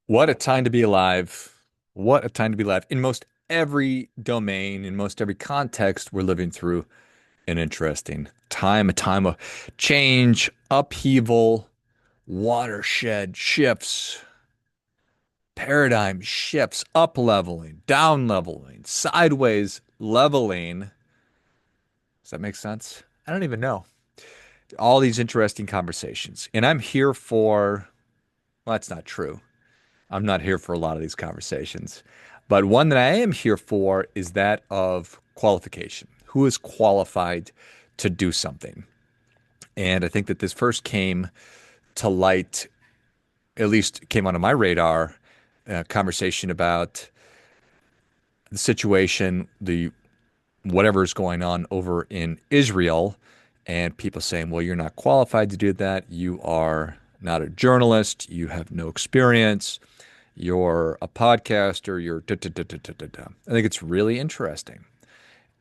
What a time to be alive. What a time to be alive. In most every domain, in most every context, we're living through an interesting time, a time of change, upheaval, watershed shifts, paradigm shifts, up leveling, down leveling, sideways leveling. Does that make sense? I don't even know. All these interesting conversations. And I'm here for, well, that's not true. I'm not here for a lot of these conversations. But one that I am here for is that of qualification. Who is qualified to do something? And I think that this first came to light, at least came onto my radar, conversation about the situation, the whatever is going on over in Israel, and people saying, well, you're not qualified to do that. You are not a journalist. You have no experience. You're a podcaster. You're da, da, da, da, da, da, da. I think it's really interesting.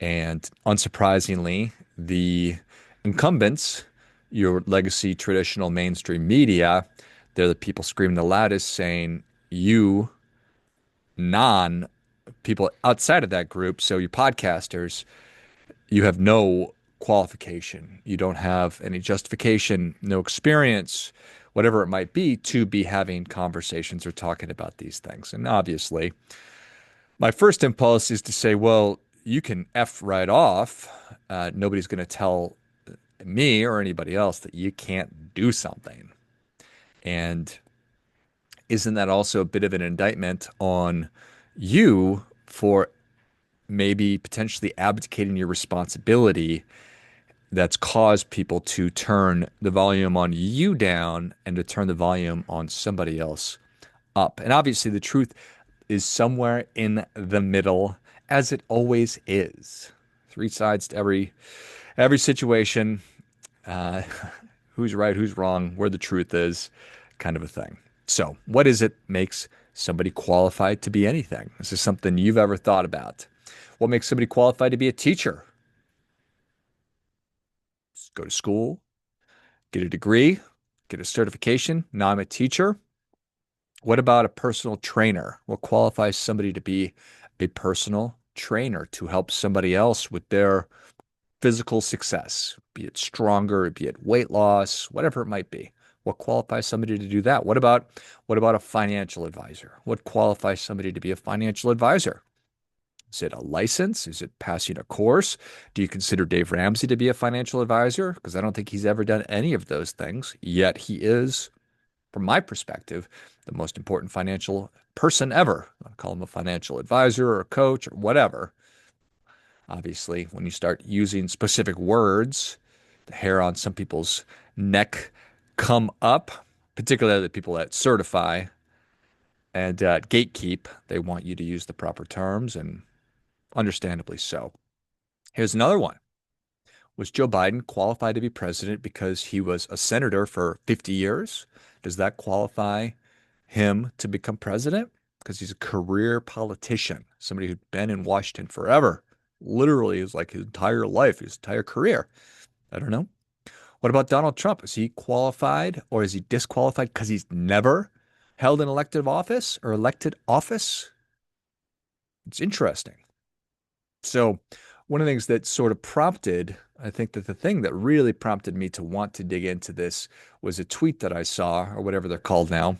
And unsurprisingly, the incumbents, your legacy traditional mainstream media, they're the people screaming the loudest saying, you non people outside of that group, so you podcasters, you have no qualification. You don't have any justification, no experience, whatever it might be, to be having conversations or talking about these things. And obviously, my first impulse is to say, well, you can F right off. Nobody's going to tell me or anybody else that you can't do something. And isn't that also a bit of an indictment on you for maybe potentially abdicating your responsibility that's caused people to turn the volume on you down and to turn the volume on somebody else up? And obviously, the truth is somewhere in the middle, as it always is. Three sides to every situation. Uh, who's right, who's wrong, where the truth is, kind of a thing. So, what is it makes somebody qualified to be anything? This is something you've ever thought about. What makes somebody qualified to be a teacher? Just go to school, get a degree, get a certification. Now I'm a teacher. What about a personal trainer? What qualifies somebody to be a personal trainer to help somebody else with their physical success, be it stronger, be it weight loss, whatever it might be? What qualifies somebody to do that? What about a financial advisor? What qualifies somebody to be a financial advisor? Is it a license? Is it passing a course? Do you consider Dave Ramsey to be a financial advisor? Because I don't think he's ever done any of those things, yet he is, from my perspective, the most important financial person ever. I call him a financial advisor or a coach or whatever. Obviously, when you start using specific words, the hair on some people's neck come up, particularly the people that certify and gatekeep. They want you to use the proper terms, and understandably so. Here's another one. Was Joe Biden qualified to be president because he was a senator for 50 years? Does that qualify him to become president? Because he's a career politician, somebody who'd been in Washington forever. Literally, it was like his entire life, his entire career. I don't know. What about Donald Trump? Is he qualified or is he disqualified because he's never held an elective office or elected office? It's interesting. So, one of the things that sort of prompted, I think that the thing that really prompted me to want to dig into this was a tweet that I saw, or whatever they're called now,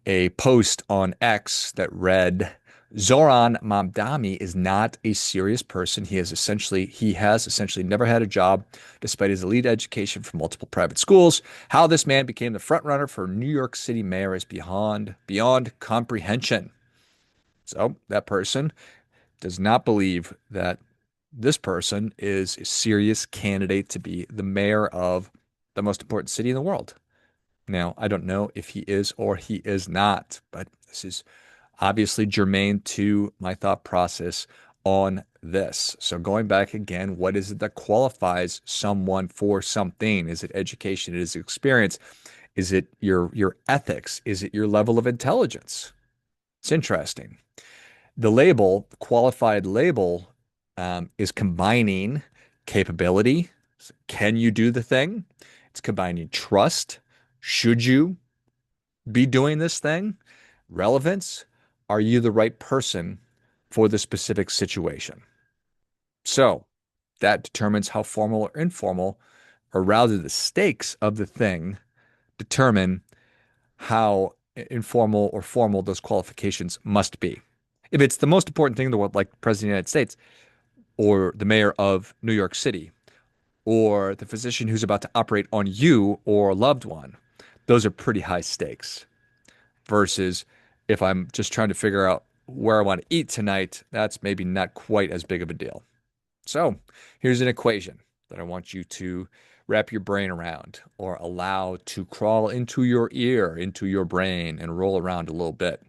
a post on X that read, Zoran Mamdani is not a serious person. He has essentially never had a job despite his elite education from multiple private schools. How this man became the front runner for New York City mayor is beyond comprehension. So that person does not believe that this person is a serious candidate to be the mayor of the most important city in the world. Now, I don't know if he is or he is not, but this is obviously germane to my thought process on this. So going back again, what is it that qualifies someone for something? Is it education? Is it experience? Is it your ethics? Is it your level of intelligence? It's interesting. The label, the qualified label, is combining capability. Can you do the thing? It's combining trust. Should you? be doing this thing? Relevance, are you the right person for the specific situation? So that determines how formal or informal, or rather the stakes of the thing determine how informal or formal those qualifications must be. If it's the most important thing in the world, like the President of the United States or the mayor of New York City or the physician who's about to operate on you or a loved one, those are pretty high stakes. Versus if I'm just trying to figure out where I want to eat tonight, that's maybe not quite as big of a deal. So here's an equation that I want you to wrap your brain around or allow to crawl into your ear, into your brain, and roll around a little bit.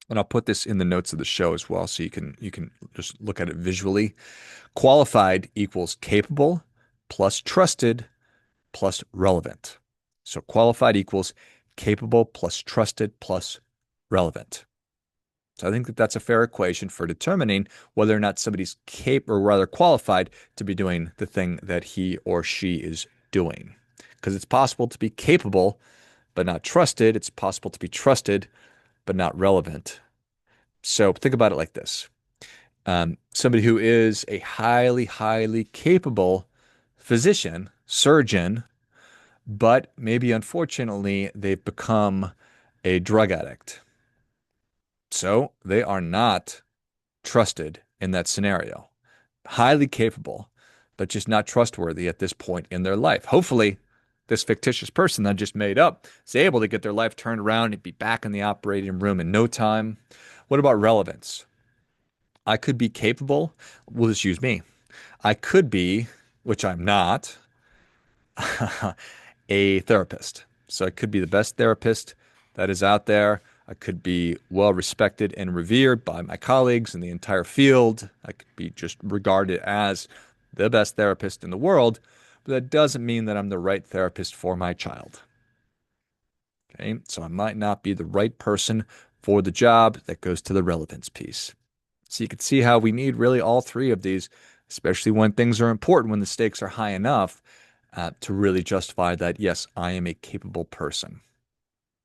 And I'll put this in the notes of the show as well, so you can just look at it visually. Qualified equals capable plus trusted plus relevant. So qualified equals capable plus trusted plus relevant. So I think that that's a fair equation for determining whether or not somebody's capable or rather qualified to be doing the thing that he or she is doing. Because it's possible to be capable but not trusted. It's possible to be trusted but not relevant. So think about it like this. Somebody who is a highly, highly capable physician, surgeon, but maybe unfortunately they've become a drug addict. So they are not trusted in that scenario. Highly capable, but just not trustworthy at this point in their life. Hopefully, this fictitious person that I just made up is able to get their life turned around and be back in the operating room in no time. What about relevance? I could be capable. We'll just use me. I could be, which I'm not, a therapist. So I could be the best therapist that is out there. I could be well respected and revered by my colleagues in the entire field. I could be just regarded as the best therapist in the world, but that doesn't mean that I'm the right therapist for my child. Okay, so I might not be the right person for the job. That goes to the relevance piece. So you can see how we need really all three of these, especially when things are important, when the stakes are high enough, to really justify that, yes, I am a capable person.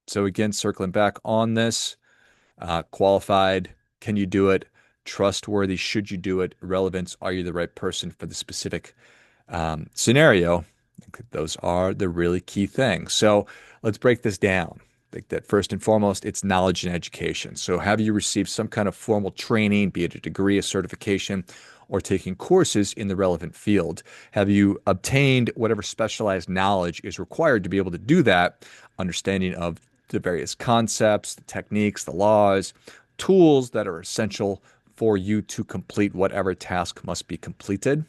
So again, circling back on this, qualified, can you do it? Trustworthy, should you do it? Relevance, are you the right person for the specific scenario? I think those are the really key things. So let's break this down. I think that first and foremost, it's knowledge and education. So have you received some kind of formal training, be it a degree, a certification, or taking courses in the relevant field? Have you obtained whatever specialized knowledge is required to be able to do that? Understanding of the various concepts, the techniques, the laws, tools that are essential for you to complete whatever task must be completed.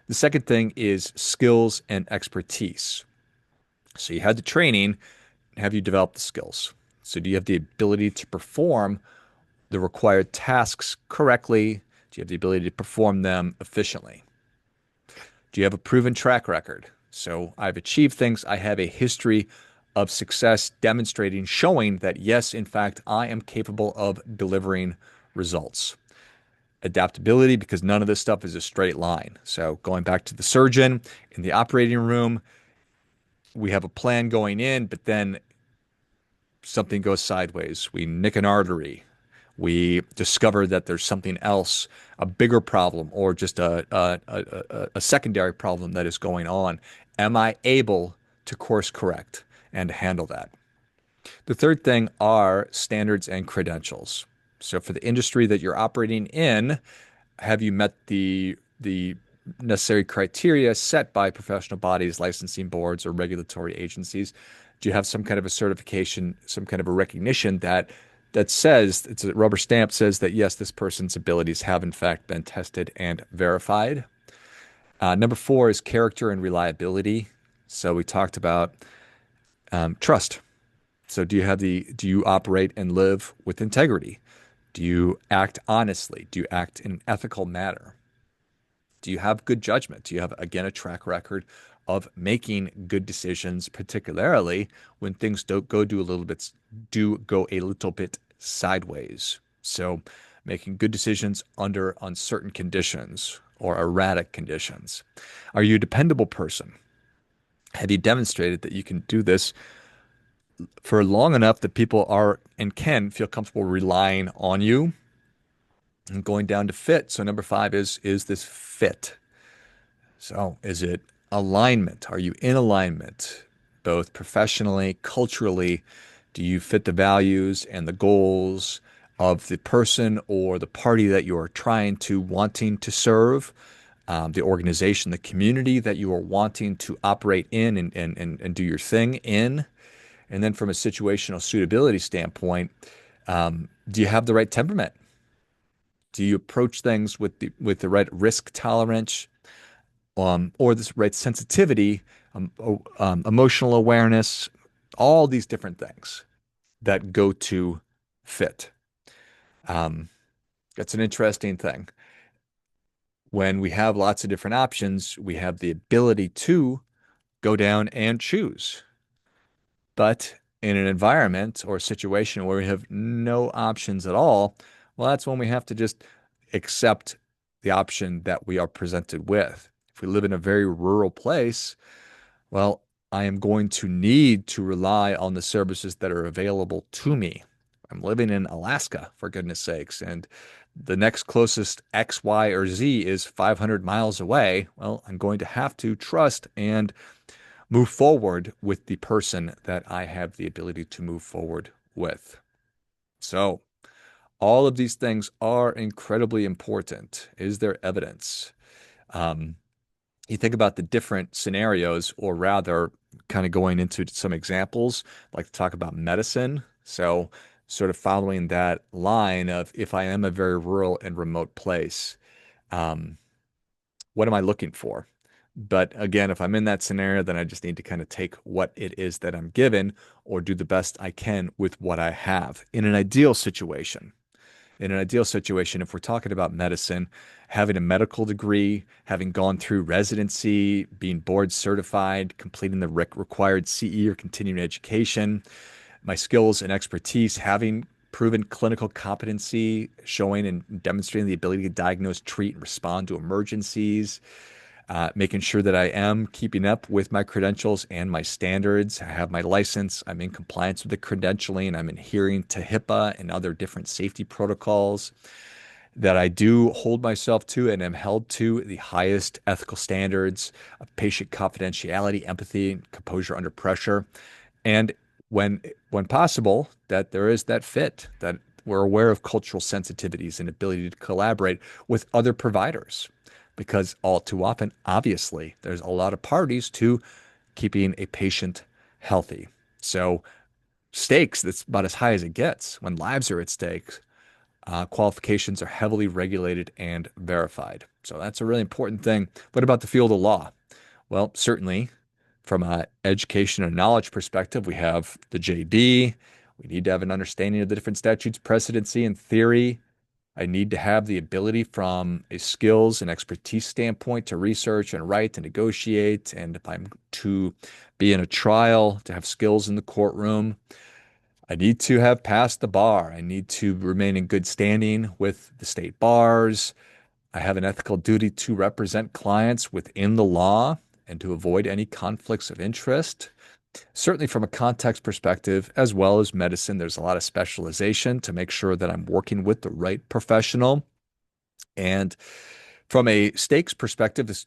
The second thing is skills and expertise. So you had the training, have you developed the skills? So do you have the ability to perform the required tasks correctly? Do you have the ability to perform them efficiently? Do you have a proven track record? So I've achieved things. I have a history of success demonstrating, showing that yes, in fact, I am capable of delivering results. Adaptability, because none of this stuff is a straight line. So going back to the surgeon in the operating room, we have a plan going in, but then something goes sideways. We nick an artery. We discover that there's something else, a bigger problem, or just a secondary problem that is going on. Am I able to course correct and handle that? The third thing are standards and credentials. So for the industry that you're operating in, have you met the necessary criteria set by professional bodies, licensing boards, or regulatory agencies? Do you have some kind of a certification, some kind of a recognition that says it's a rubber stamp says that yes, this person's abilities have in fact been tested and verified? Number four is character and reliability. So we talked about trust. So do you operate and live with integrity? Do you act honestly? Do you act in an ethical manner? Do you have good judgment? Do you have, again, a track record of making good decisions, particularly when things do go a little bit sideways? So making good decisions under uncertain conditions or erratic conditions. Are you a dependable person? Have you demonstrated that you can do this for long enough that people are and can feel comfortable relying on you and going down to fit. So number five is this fit? So is it alignment? Are you in alignment, both professionally, culturally? Do you fit the values and the goals of the person or the party that you are trying to wanting to serve, the organization, the community that you are wanting to operate in and do your thing in? And then from a situational suitability standpoint, do you have the right temperament? Do you approach things with the right risk tolerance, or this right sensitivity, emotional awareness, all these different things that go to fit. Um, that's an interesting thing. When we have lots of different options, we have the ability to go down and choose. But in an environment or a situation where we have no options at all, well, that's when we have to just accept the option that we are presented with. If we live in a very rural place, well, I am going to need to rely on the services that are available to me. I'm living in Alaska, for goodness sakes, and the next closest X, Y, or Z is 500 miles away. Well, I'm going to have to trust and move forward with the person that I have the ability to move forward with. So, all of these things are incredibly important. Is there evidence? Um, you think about the different scenarios, or rather, kind of going into some examples, like to talk about medicine. So, sort of following that line of if I am a very rural and remote place, um, what am I looking for? But again, if I'm in that scenario, then I just need to kind of take what it is that I'm given or do the best I can with what I have. In an ideal situation, if we're talking about medicine, having a medical degree, having gone through residency, being board certified, completing the required CE or continuing education, my skills and expertise, having proven clinical competency, showing and demonstrating the ability to diagnose, treat, and respond to emergencies, making sure that I am keeping up with my credentials and my standards. I have my license. I'm in compliance with the credentialing. I'm adhering to HIPAA and other different safety protocols, that I do hold myself to and am held to the highest ethical standards of patient confidentiality, empathy, and composure under pressure. And when when possible, that there is that fit, that we're aware of cultural sensitivities and ability to collaborate with other providers. Because all too often, obviously, there's a lot of parties to keeping a patient healthy. So stakes, that's about as high as it gets. When lives are at stake, qualifications are heavily regulated and verified. So that's a really important thing. What about the field of law? Well, certainly from an education and knowledge perspective, we have the JD. We need to have an understanding of the different statutes, precedency, and theory. I need to have the ability from a skills and expertise standpoint to research and write and negotiate. And if I'm to be in a trial, to have skills in the courtroom, I need to have passed the bar. I need to remain in good standing with the state bars. I have an ethical duty to represent clients within the law and to avoid any conflicts of interest. Certainly, from a context perspective, as well as medicine, there's a lot of specialization to make sure that I'm working with the right professional. And from a stakes perspective, it's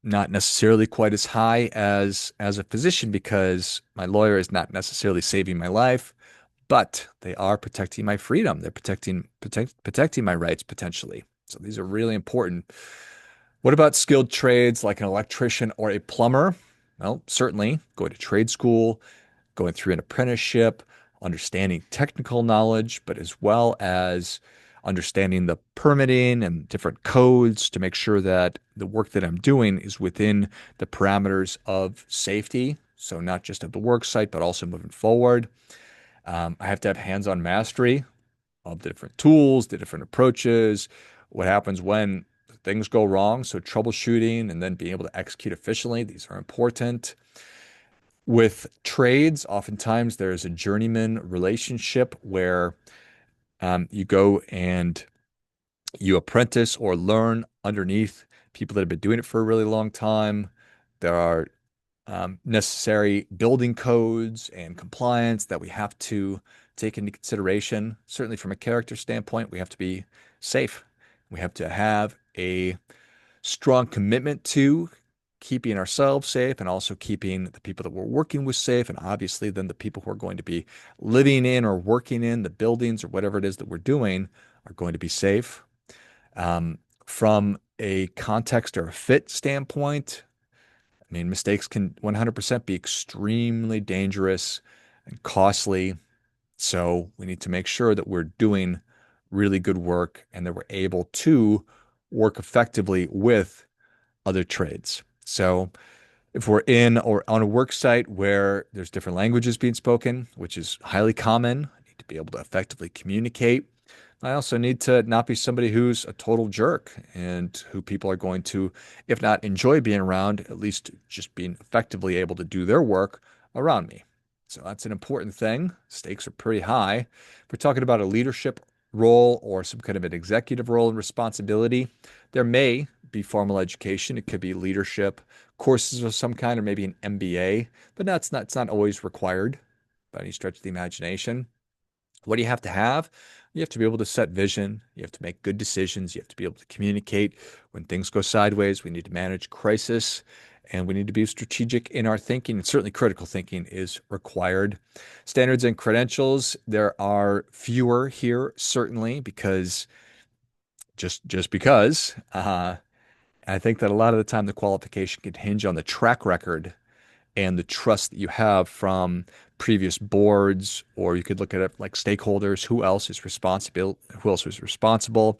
not necessarily quite as high as a physician, because my lawyer is not necessarily saving my life, but they are protecting my freedom. They're protecting my rights potentially. So these are really important. What about skilled trades like an electrician or a plumber? Well, certainly going to trade school, going through an apprenticeship, understanding technical knowledge, but as well as understanding the permitting and different codes to make sure that the work that I'm doing is within the parameters of safety. So not just at the work site, but also moving forward. I have to have hands-on mastery of the different tools, the different approaches, what happens when things go wrong. So troubleshooting and then being able to execute efficiently. These are important. With trades, oftentimes there's a journeyman relationship where you go and you apprentice or learn underneath people that have been doing it for a really long time. There are necessary building codes and compliance that we have to take into consideration. Certainly, from a character standpoint, we have to be safe. We have to have a strong commitment to keeping ourselves safe and also keeping the people that we're working with safe. And obviously, then the people who are going to be living in or working in the buildings or whatever it is that we're doing are going to be safe. From a context or a fit standpoint, I mean, mistakes can 100% be extremely dangerous and costly. So we need to make sure that we're doing really good work and that we're able to work effectively with other trades. So if we're in or on a work site where there's different languages being spoken, which is highly common, I need to be able to effectively communicate. I also need to not be somebody who's a total jerk and who people are going to, if not enjoy being around, at least just being effectively able to do their work around me. So that's an important thing. Stakes are pretty high. If we're talking about a leadership role or some kind of an executive role and responsibility, there may be formal education. It could be leadership courses of some kind, or maybe an MBA, but that's not, it's not always required by any stretch of the imagination. What do you have to have? You have to be able to set vision. You have to make good decisions. You have to be able to communicate when things go sideways. We need to manage crisis, and we need to be strategic in our thinking. And certainly critical thinking is required. Standards and credentials, there are fewer here, certainly, because just because. I think that a lot of the time the qualification can hinge on the track record and the trust that you have from previous boards, or you could look at it like stakeholders. Who else is responsible? Who else is responsible?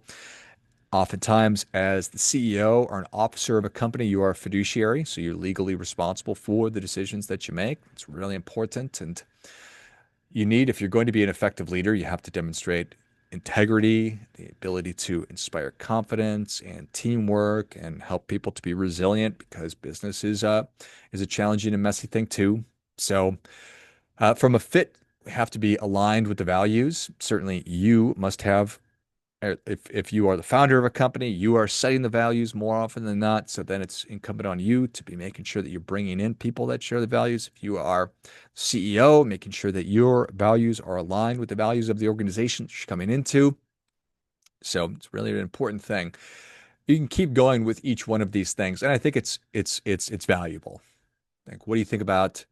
Oftentimes, as the CEO or an officer of a company, you are a fiduciary, so you're legally responsible for the decisions that you make. It's really important. And you need, if you're going to be an effective leader, you have to demonstrate integrity, the ability to inspire confidence and teamwork and help people to be resilient because business is a challenging and messy thing too. So from a fit, we have to be aligned with the values. Certainly, you must have if you are the founder of a company, you are setting the values more often than not. So then it's incumbent on you to be making sure that you're bringing in people that share the values. If you are CEO, making sure that your values are aligned with the values of the organization that you're coming into. So it's really an important thing. You can keep going with each one of these things, and I think it's valuable. Like, what do you think about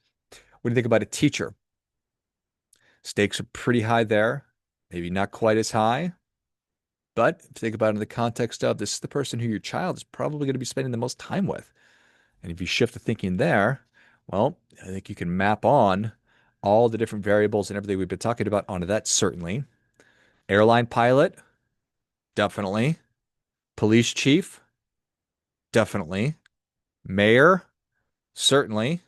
a teacher? Stakes are pretty high there, maybe not quite as high. But if you think about it in the context of this is the person who your child is probably going to be spending the most time with. And if you shift the thinking there, well, I think you can map on all the different variables and everything we've been talking about onto that, certainly. Airline pilot, definitely. Police chief, definitely. Mayor, certainly.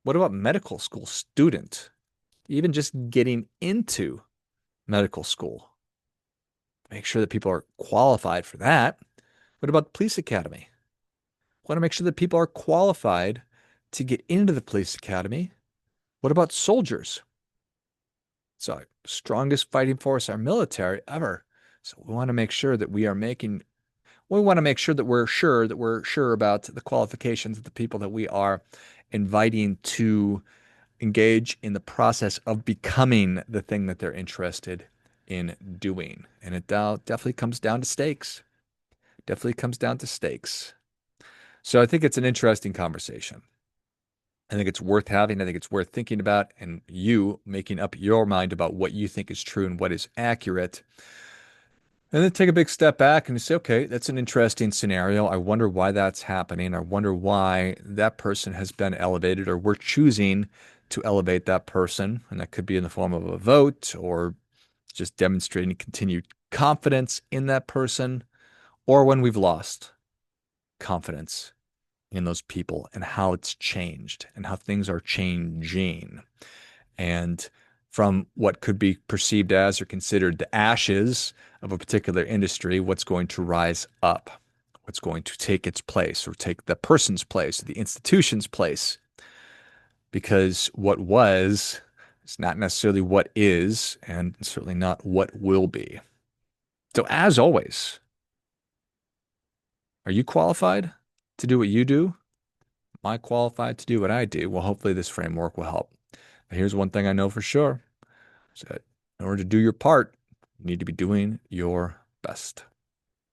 What about medical school student? Even just getting into medical school. Make sure that people are qualified for that. What about the police academy? Want to make sure that people are qualified to get into the police academy. What about soldiers? So, strongest fighting force, our military ever. So we want to make sure that we want to make sure that we're sure about the qualifications of the people that we are inviting to engage in the process of becoming the thing that they're interested in doing. And it definitely comes down to stakes. Definitely comes down to stakes. So I think it's an interesting conversation. I think it's worth having. I think it's worth thinking about and you making up your mind about what you think is true and what is accurate. And then take a big step back and say, okay, that's an interesting scenario. I wonder why that's happening. I wonder why that person has been elevated or we're choosing to elevate that person. And that could be in the form of a vote or just demonstrating continued confidence in that person or when we've lost confidence in those people and how it's changed and how things are changing. And from what could be perceived as or considered the ashes of a particular industry, what's going to rise up, what's going to take its place or take the person's place, or the institution's place. Because what was is not necessarily what is, and certainly not what will be. So, as always, are you qualified to do what you do? am I qualified to do what I do? Well, hopefully this framework will help. But here's one thing I know for sure, is that in order to do your part, you need to be doing your best.